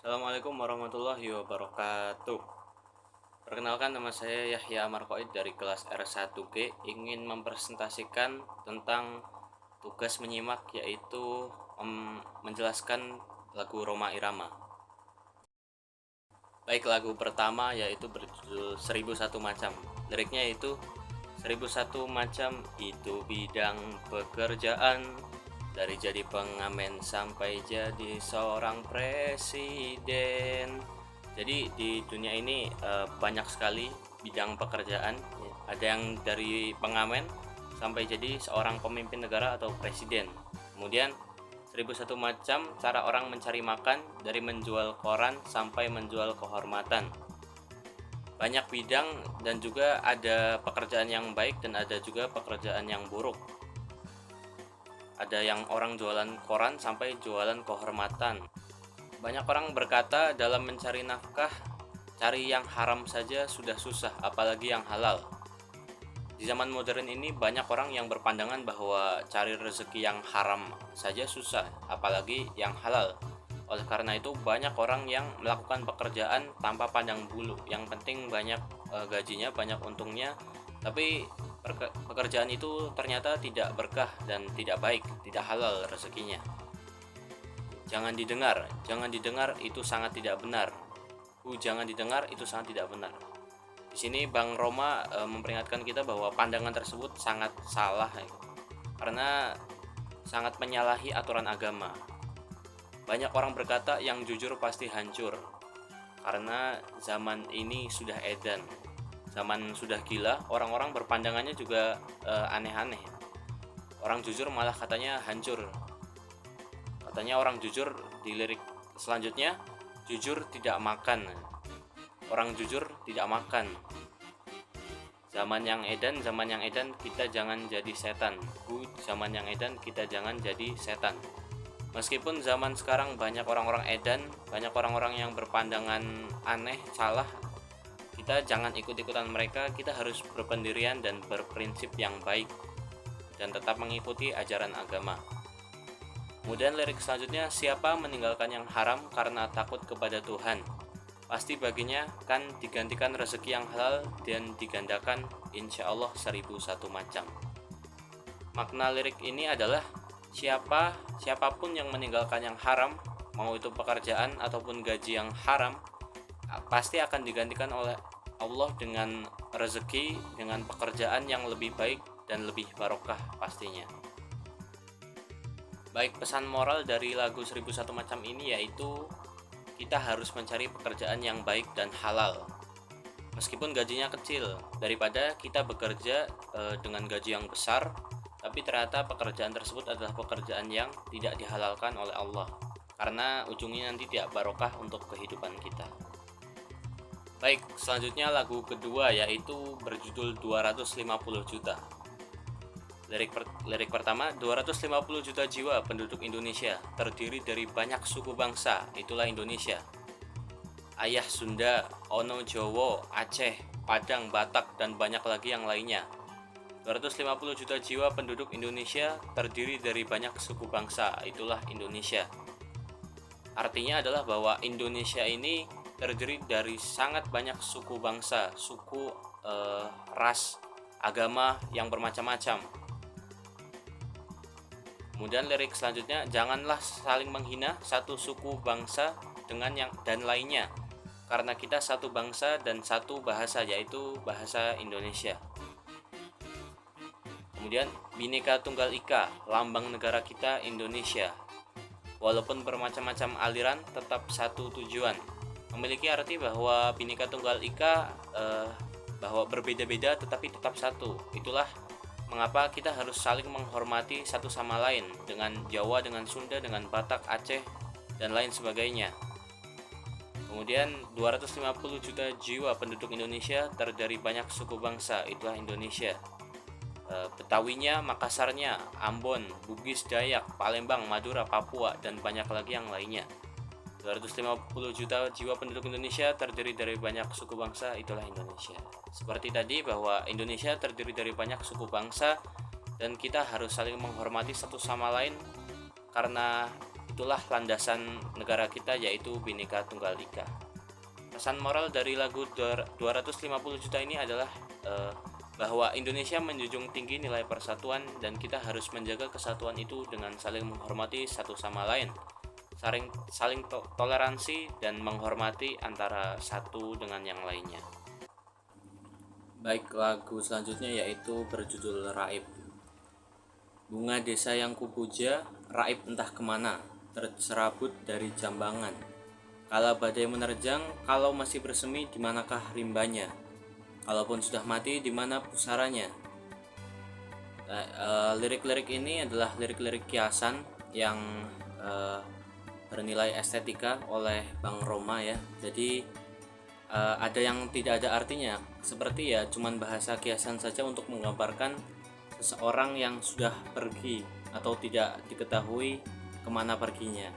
Assalamualaikum warahmatullahi wabarakatuh. Perkenalkan, nama saya Yahya Markoid dari kelas R1G, ingin mempresentasikan tentang tugas menyimak, yaitu menjelaskan lagu Roma Irama. Baik, lagu pertama yaitu berjudul 1001 Macam. Liriknya itu: 1001 macam itu bidang pekerjaan, dari jadi pengamen sampai jadi seorang presiden. Jadi di dunia ini banyak sekali bidang pekerjaan. Ada yang dari pengamen sampai jadi seorang pemimpin negara atau presiden. Kemudian 1001 macam cara orang mencari makan, dari menjual koran sampai menjual kehormatan. Banyak bidang dan juga ada pekerjaan yang baik dan ada juga pekerjaan yang buruk. Ada yang orang jualan koran sampai jualan kehormatan. Banyak orang berkata dalam mencari nafkah, cari yang haram saja sudah susah, apalagi yang halal. Di zaman modern ini banyak orang yang berpandangan bahwa cari rezeki yang haram saja susah, apalagi yang halal. Oleh karena itu banyak orang yang melakukan pekerjaan tanpa pandang bulu. Yang penting banyak gajinya, banyak untungnya, tapi pekerjaan itu ternyata tidak berkah dan tidak baik, tidak halal rezekinya. Jangan didengar, itu sangat tidak benar. Jangan didengar, itu sangat tidak benar. Di sini Bang Roma memperingatkan kita bahwa pandangan tersebut sangat salah, karena sangat menyalahi aturan agama. Banyak orang berkata yang jujur pasti hancur, karena zaman ini sudah edan, zaman sudah gila. Orang-orang berpandangannya juga aneh-aneh. Orang jujur malah katanya hancur. Katanya orang jujur di lirik selanjutnya, jujur tidak makan. Orang jujur tidak makan. Zaman yang edan, kita jangan jadi setan. Zaman yang edan, kita jangan jadi setan. Meskipun zaman sekarang banyak orang-orang edan, banyak orang-orang yang berpandangan aneh, salah, kita jangan ikut-ikutan mereka. Kita harus berpendirian dan berprinsip yang baik dan tetap mengikuti ajaran agama. Kemudian lirik selanjutnya, siapa meninggalkan yang haram karena takut kepada Tuhan, pasti baginya kan digantikan rezeki yang halal dan digandakan insya Allah 1001 macam. Makna lirik ini adalah siapapun yang meninggalkan yang haram, mau itu pekerjaan ataupun gaji yang haram, pasti akan digantikan oleh Allah dengan rezeki, dengan pekerjaan yang lebih baik dan lebih barokah pastinya. Baik, pesan moral dari lagu 1001 macam ini yaitu kita harus mencari pekerjaan yang baik dan halal, meskipun gajinya kecil, daripada kita bekerja dengan gaji yang besar tapi ternyata pekerjaan tersebut adalah pekerjaan yang tidak dihalalkan oleh Allah, karena ujungnya nanti tidak barokah untuk kehidupan kita. Baik, selanjutnya lagu kedua yaitu berjudul 250 juta. Lirik pertama, 250 juta jiwa penduduk Indonesia, terdiri dari banyak suku bangsa, itulah Indonesia. Ayah Sunda, Ono Jowo, Aceh, Padang, Batak, dan banyak lagi yang lainnya. 250 juta jiwa penduduk Indonesia terdiri dari banyak suku bangsa, itulah Indonesia. Artinya adalah bahwa Indonesia ini terdiri dari sangat banyak suku bangsa, suku, ras, agama yang bermacam-macam. Kemudian lirik selanjutnya, janganlah saling menghina satu suku bangsa dengan yang dan lainnya, karena kita satu bangsa dan satu bahasa, yaitu bahasa Indonesia. Kemudian Bhinneka Tunggal Ika, lambang negara kita Indonesia. Walaupun bermacam-macam aliran, tetap satu tujuan. Memiliki arti bahwa Bhinneka Tunggal Ika bahwa berbeda-beda tetapi tetap satu. Itulah mengapa kita harus saling menghormati satu sama lain, dengan Jawa, dengan Sunda, dengan Batak, Aceh, dan lain sebagainya. Kemudian 250 juta jiwa penduduk Indonesia terdiri dari banyak suku bangsa, itulah Indonesia. Betawinya, Makassarnya, Ambon, Bugis, Dayak, Palembang, Madura, Papua, dan banyak lagi yang lainnya. 250 juta jiwa penduduk Indonesia terdiri dari banyak suku bangsa, itulah Indonesia. Seperti tadi bahwa Indonesia terdiri dari banyak suku bangsa dan kita harus saling menghormati satu sama lain, karena itulah landasan negara kita, yaitu Bhinneka Tunggal Ika. Pesan moral dari lagu 250 juta ini adalah bahwa Indonesia menjunjung tinggi nilai persatuan dan kita harus menjaga kesatuan itu dengan saling menghormati satu sama lain, saling toleransi dan menghormati antara satu dengan yang lainnya. Baik, lagu selanjutnya yaitu berjudul Raib. Bunga desa yang kupuja, raib entah kemana, tercerabut dari jambangan. Kala badai menerjang, kalau masih bersemi, di manakah rimbanya? Kalaupun sudah mati, di mana pusaranya? Lirik-lirik ini adalah lirik-lirik kiasan yang bernilai estetika oleh Bang Roma ya. Jadi ada yang tidak ada artinya, seperti ya cuman bahasa kiasan saja untuk menggambarkan seseorang yang sudah pergi atau tidak diketahui kemana perginya.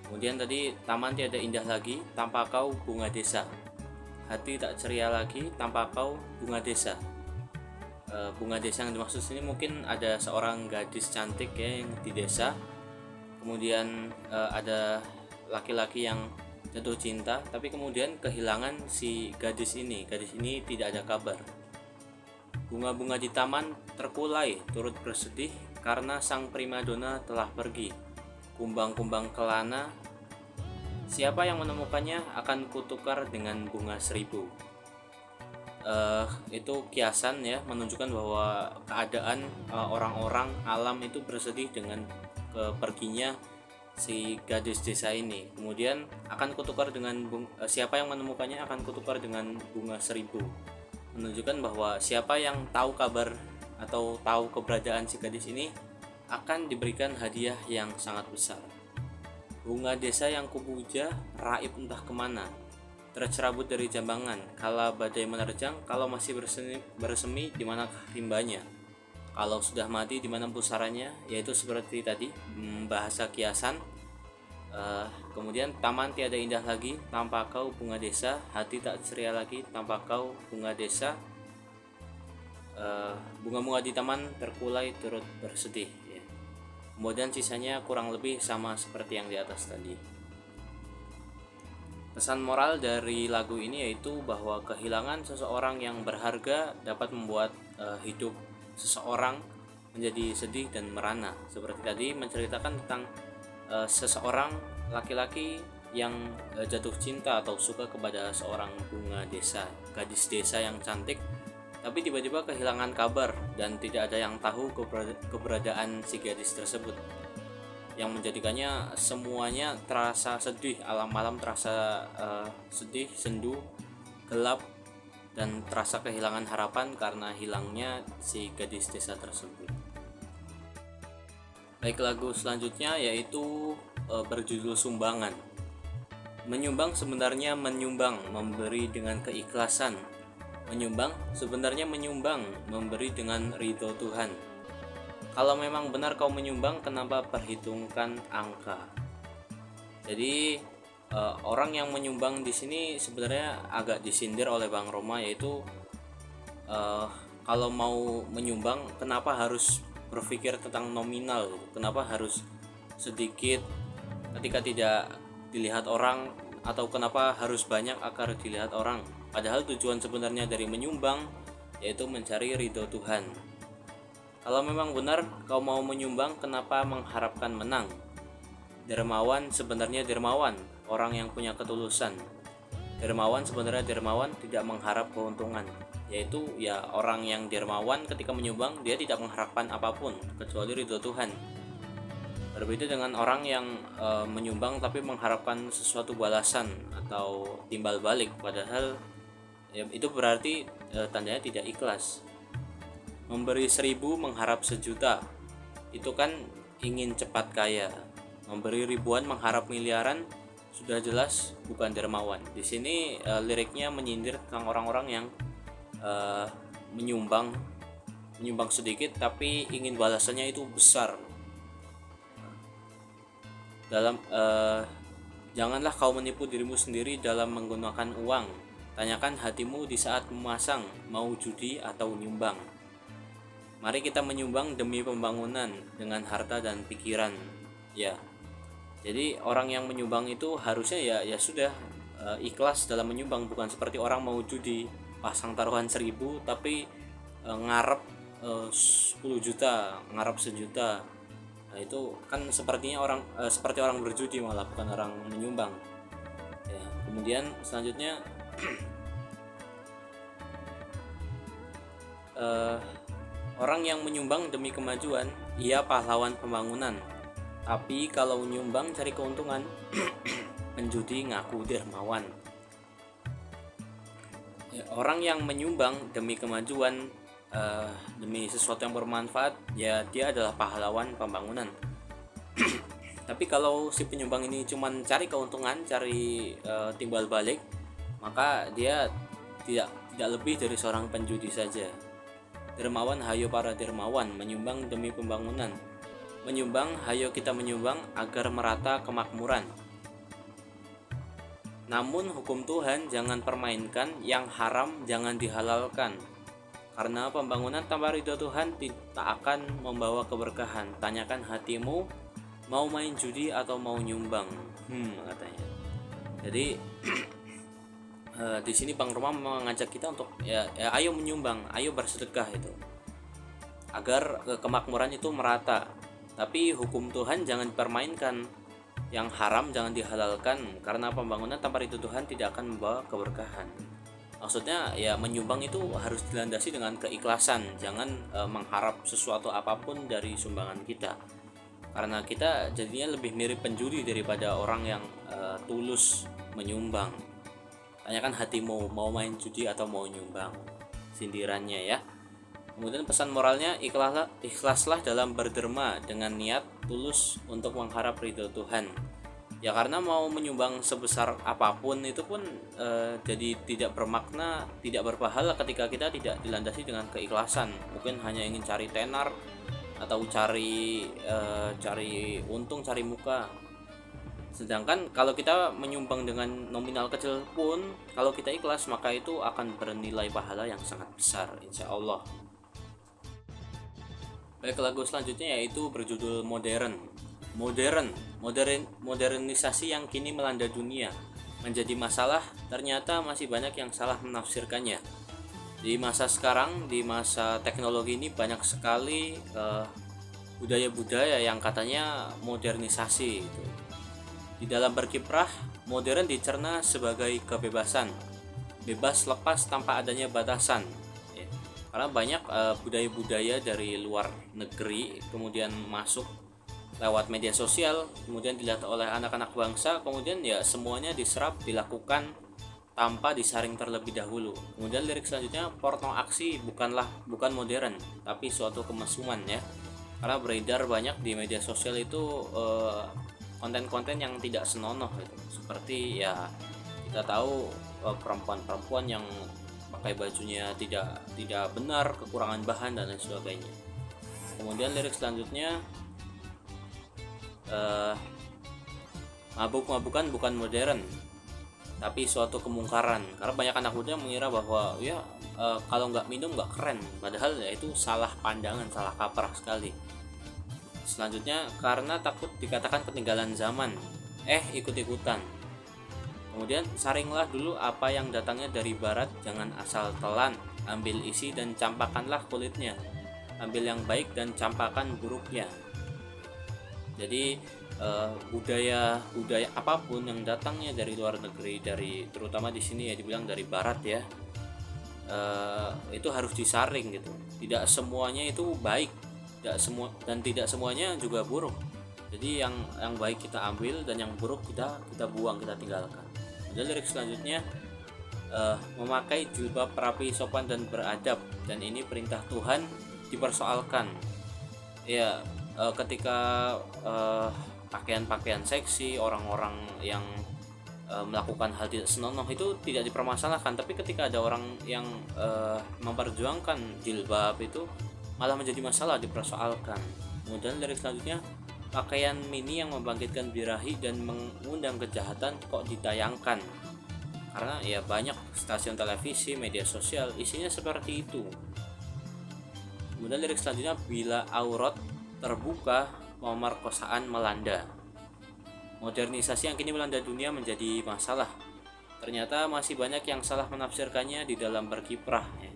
Kemudian tadi, taman tiada indah lagi tanpa kau bunga desa, hati tak ceria lagi tanpa kau bunga desa. Bunga desa yang dimaksud sini mungkin ada seorang gadis cantik ya yang di desa, kemudian ada laki-laki yang jatuh cinta, tapi kemudian kehilangan si gadis ini tidak ada kabar. Bunga-bunga di taman terkulai turut bersedih karena sang primadona telah pergi. Kumbang-kumbang kelana, siapa yang menemukannya akan kutukar dengan bunga 1000. Itu kiasan ya, menunjukkan bahwa keadaan orang-orang alam itu bersedih dengan perginya si gadis desa ini. Kemudian akan kutukar dengan siapa yang menemukannya akan kutukar dengan bunga 1000, menunjukkan bahwa siapa yang tahu kabar atau tahu keberadaan si gadis ini akan diberikan hadiah yang sangat besar. Bunga desa yang kupuja, raib entah kemana, tercerabut dari jambangan. Kala badai menerjang, kalau masih bersemi, di manakah rimbanya? Kalau sudah mati, di mana pusaranya? Yaitu seperti tadi, bahasa kiasan. Kemudian taman tiada indah lagi tanpa kau bunga desa, hati tak ceria lagi tanpa kau bunga desa. Bunga-bunga di taman terkulai turut bersedih ya. Kemudian sisanya kurang lebih sama seperti yang di atas tadi. Pesan moral dari lagu ini yaitu bahwa kehilangan seseorang yang berharga dapat membuat hidup seseorang menjadi sedih dan merana. Seperti tadi menceritakan tentang seseorang laki-laki yang jatuh cinta atau suka kepada seorang bunga desa, gadis desa yang cantik, tapi tiba-tiba kehilangan kabar dan tidak ada yang tahu keberadaan si gadis tersebut, yang menjadikannya semuanya terasa sedih. Alam-alam terasa sedih, sendu, gelap, dan terasa kehilangan harapan karena hilangnya si gadis desa tersebut. Baik, lagu selanjutnya yaitu berjudul Sumbangan. Menyumbang sebenarnya menyumbang, memberi dengan keikhlasan. Menyumbang sebenarnya menyumbang, memberi dengan ridho Tuhan. Kalau memang benar kau menyumbang, kenapa perhitungkan angka? Jadi orang yang menyumbang di sini sebenarnya agak disindir oleh Bang Roma, yaitu kalau mau menyumbang kenapa harus berpikir tentang nominal, kenapa harus sedikit ketika tidak dilihat orang, atau kenapa harus banyak agar dilihat orang, padahal tujuan sebenarnya dari menyumbang yaitu mencari ridho Tuhan. Kalau memang benar kau mau menyumbang, kenapa mengharapkan menang? Dermawan sebenarnya dermawan, orang yang punya ketulusan. Dermawan sebenarnya dermawan, tidak mengharap keuntungan, yaitu ya orang yang dermawan ketika menyumbang dia tidak mengharapkan apapun kecuali ridho Tuhan. Berbeda dengan orang yang menyumbang tapi mengharapkan sesuatu balasan atau timbal balik, padahal ya, itu berarti tandanya tidak ikhlas. Memberi 1000 mengharap 1.000.000, itu kan ingin cepat kaya. Memberi ribuan mengharap miliaran, sudah jelas bukan dermawan. Di sini liriknya menyindir tentang orang-orang yang menyumbang sedikit tapi ingin balasannya itu besar. Janganlah kau menipu dirimu sendiri dalam menggunakan uang. Tanyakan hatimu di saat memasang, mau judi atau nyumbang. Mari kita menyumbang demi pembangunan dengan harta dan pikiran. Ya, Jadi orang yang menyumbang itu harusnya ya sudah ikhlas dalam menyumbang, bukan seperti orang mau judi pasang taruhan 1.000 tapi ngarep 10 juta, ngarep 1 juta. Nah itu kan sepertinya seperti orang berjudi, malah bukan orang menyumbang ya. Kemudian selanjutnya orang yang menyumbang demi kemajuan, ia pahlawan pembangunan. Tapi kalau menyumbang cari keuntungan, penjudi ngaku dermawan. Ya, orang yang menyumbang demi kemajuan, demi sesuatu yang bermanfaat, ya dia adalah pahlawan pembangunan. Tapi kalau si penyumbang ini cuma cari keuntungan, cari timbal balik, maka dia tidak lebih dari seorang penjudi saja. Dermawan, hayo para dermawan, menyumbang demi pembangunan. Menyumbang, hayo kita menyumbang agar merata kemakmuran. Namun hukum Tuhan jangan permainkan, yang haram jangan dihalalkan. Karena pembangunan tanpa ridho Tuhan tak akan membawa keberkahan. Tanyakan hatimu, mau main judi atau mau nyumbang? Katanya. Jadi di sini Bang Roma mengajak kita untuk ya ayo menyumbang, ayo bersedekah itu, agar kemakmuran itu merata. Tapi hukum Tuhan jangan dipermainkan, yang haram jangan dihalalkan, karena pembangunan tanpa ridho Tuhan tidak akan membawa keberkahan. Maksudnya ya menyumbang itu harus dilandasi dengan keikhlasan, jangan mengharap sesuatu apapun dari sumbangan kita, karena kita jadinya lebih mirip penjudi daripada orang yang tulus menyumbang. Tanyakan hatimu, mau main judi atau mau nyumbang, sindirannya ya. Kemudian pesan moralnya, ikhlaslah dalam berderma dengan niat tulus untuk mengharap ridho Tuhan. Ya karena mau menyumbang sebesar apapun itu pun jadi tidak bermakna, tidak berpahala ketika kita tidak dilandasi dengan keikhlasan. Mungkin hanya ingin cari tenar atau cari untung, cari muka. Sedangkan kalau kita menyumbang dengan nominal kecil pun, kalau kita ikhlas, maka itu akan bernilai pahala yang sangat besar, insya Allah. Baik, lagu selanjutnya yaitu berjudul Modernisasi yang kini melanda dunia menjadi masalah, ternyata masih banyak yang salah menafsirkannya. Di masa sekarang, di masa teknologi ini, banyak sekali budaya-budaya yang katanya modernisasi itu. Di dalam berkiprah, modern dicerna sebagai kebebasan, bebas lepas tanpa adanya batasan ya. Karena banyak budaya-budaya dari luar negeri kemudian masuk lewat media sosial, kemudian dilihat oleh anak-anak bangsa, kemudian ya semuanya diserap, dilakukan tanpa disaring terlebih dahulu. Kemudian lirik selanjutnya, porno aksi bukan modern, tapi suatu kemesuman ya. Karena beredar banyak di media sosial itu konten-konten yang tidak senonoh gitu. Seperti ya kita tahu perempuan-perempuan yang pakai bajunya tidak benar, kekurangan bahan dan lain sebagainya. Kemudian lirik selanjutnya, mabuk-mabukan bukan modern tapi suatu kemungkaran. Karena banyak anak muda mengira bahwa ya kalau nggak minum nggak keren, padahal ya itu salah pandangan, salah kaprah sekali. Selanjutnya, karena takut dikatakan ketinggalan zaman, ikut-ikutan. Kemudian, saringlah dulu apa yang datangnya dari barat, jangan asal telan, ambil isi dan campakkanlah kulitnya, ambil yang baik dan campakkan buruknya. Jadi budaya apapun yang datangnya dari luar negeri, terutama di sini ya dibilang dari barat ya, itu harus disaring gitu. Tidak semuanya itu baik, tidak semuanya juga buruk. Jadi yang baik kita ambil dan yang buruk kita buang, kita tinggalkan. Dan lirik selanjutnya, memakai jilbab rapi, sopan dan beradab, dan ini perintah Tuhan dipersoalkan. Ya ketika pakaian-pakaian seksi, orang-orang yang melakukan hal tidak senonoh itu tidak dipermasalahkan, tapi ketika ada orang yang memperjuangkan jilbab itu malah menjadi masalah, dipersoalkan. Kemudian lirik selanjutnya, pakaian mini yang membangkitkan birahi dan mengundang kejahatan kok ditayangkan. Karena ya banyak stasiun televisi, media sosial isinya seperti itu. Kemudian lirik selanjutnya, bila aurat terbuka pemerkosaan melanda. modernisasi yang kini melanda dunia menjadi masalah. Ternyata masih banyak yang salah menafsirkannya di dalam berkiprah, ya.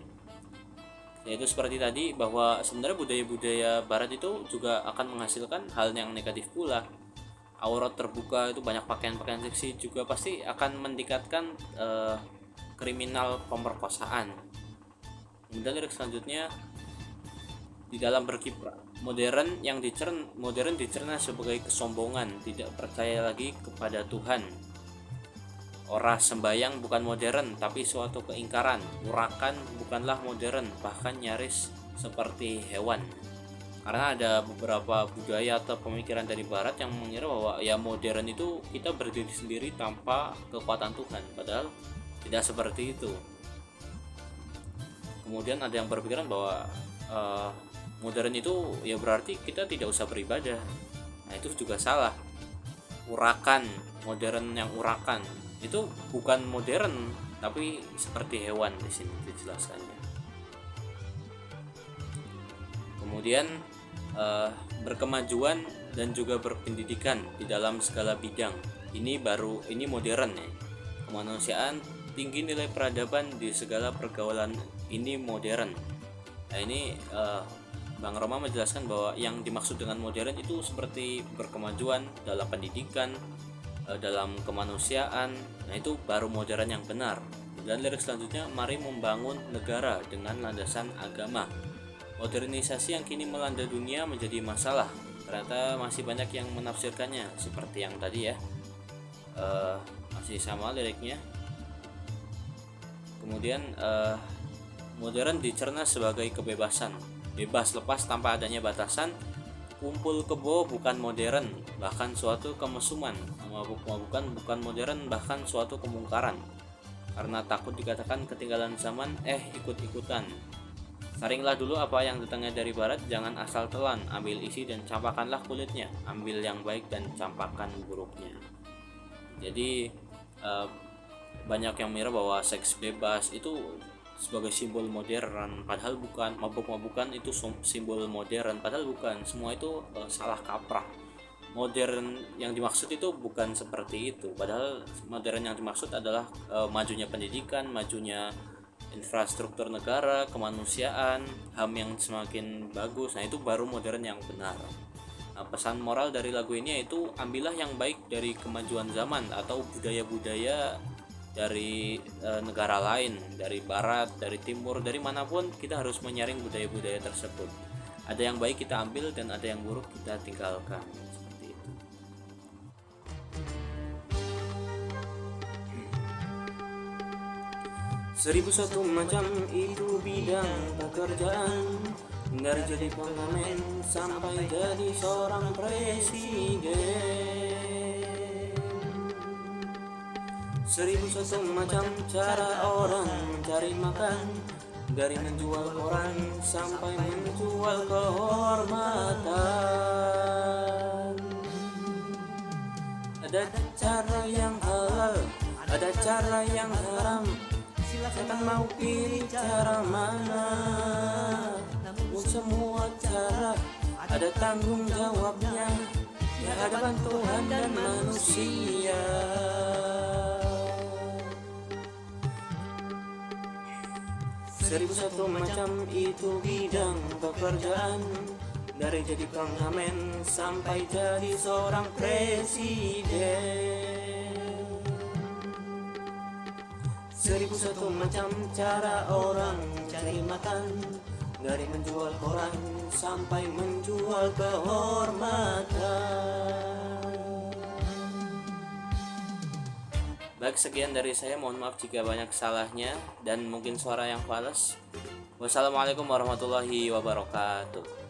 Yaitu seperti tadi bahwa sebenarnya budaya-budaya barat itu juga akan menghasilkan hal yang negatif pula. Aurat terbuka, itu banyak pakaian-pakaian seksi juga pasti akan meningkatkan kriminal pemerkosaan. Kemudian lirik selanjutnya, di dalam berkiprah, modern dicerna sebagai kesombongan, tidak percaya lagi kepada Tuhan. Ora sembayang bukan modern, tapi suatu keingkaran. Urakan bukanlah modern, bahkan nyaris seperti hewan. Karena ada beberapa budaya atau pemikiran dari barat yang mengira bahwa ya modern itu kita berdiri sendiri tanpa kekuatan Tuhan, padahal tidak seperti itu. Kemudian ada yang berpikiran bahwa modern itu ya berarti kita tidak usah beribadah. Nah, itu juga salah. Urakan, modern yang urakan itu bukan modern, tapi seperti hewan di sini dijelaskannya. Kemudian berkemajuan dan juga berpendidikan di dalam segala bidang. Ini modern, ya. Kemanusiaan, tinggi nilai peradaban di segala pergaulan, ini modern. Nah, ini Bang Roma menjelaskan bahwa yang dimaksud dengan modern itu seperti berkemajuan dalam pendidikan, dalam kemanusiaan. Nah, itu baru modern yang benar. Dan lirik selanjutnya, mari membangun negara dengan landasan agama. Modernisasi yang kini melanda dunia menjadi masalah. Ternyata masih banyak yang menafsirkannya seperti yang tadi, ya. Masih sama liriknya. Kemudian modern dicerna sebagai kebebasan, bebas lepas tanpa adanya batasan. Kumpul kebo bukan modern, bahkan suatu kemesuman. Mabuk-mabukan bukan modern, bahkan suatu kemungkaran. Karena takut dikatakan ketinggalan zaman, ikut-ikutan. Saringlah dulu apa yang datangnya dari barat, jangan asal telan. Ambil isi dan campakkanlah kulitnya, ambil yang baik dan campakkan buruknya. Jadi banyak yang mengira bahwa seks bebas itu sebagai simbol modern, padahal bukan. Mabuk-mabukan itu simbol modern, padahal bukan. Semua itu salah kaprah. Modern yang dimaksud itu bukan seperti itu, padahal modern yang dimaksud adalah majunya pendidikan, majunya infrastruktur negara, kemanusiaan, HAM yang semakin bagus. Nah, itu baru modern yang benar. Nah, pesan moral dari lagu ini yaitu ambillah yang baik dari kemajuan zaman atau budaya-budaya dari negara lain, dari barat, dari timur, dari manapun kita harus menyaring budaya-budaya tersebut. Ada yang baik kita ambil dan ada yang buruk kita tinggalkan. Seperti itu. Seribu satu macam itu bidang pekerjaan, dari jadi pengamen sampai jadi seorang presiden. Seribu satu macam cara orang mencari makan, dari menjual koran sampai menjual kehormatan. Ada cara yang halal, ada cara yang haram. Silakan mau pilih cara mana. Namun semua cara ada tanggung jawabnya di hadapan Tuhan dan manusia. Seribu satu macam itu bidang pekerjaan, dari jadi pengamen sampai jadi seorang presiden. Seribu satu macam cara orang cari makan, dari menjual koran sampai menjual kehormatan. Baik, sekian dari saya. Mohon maaf jika banyak salahnya dan mungkin suara yang fals. Wassalamualaikum warahmatullahi wabarakatuh.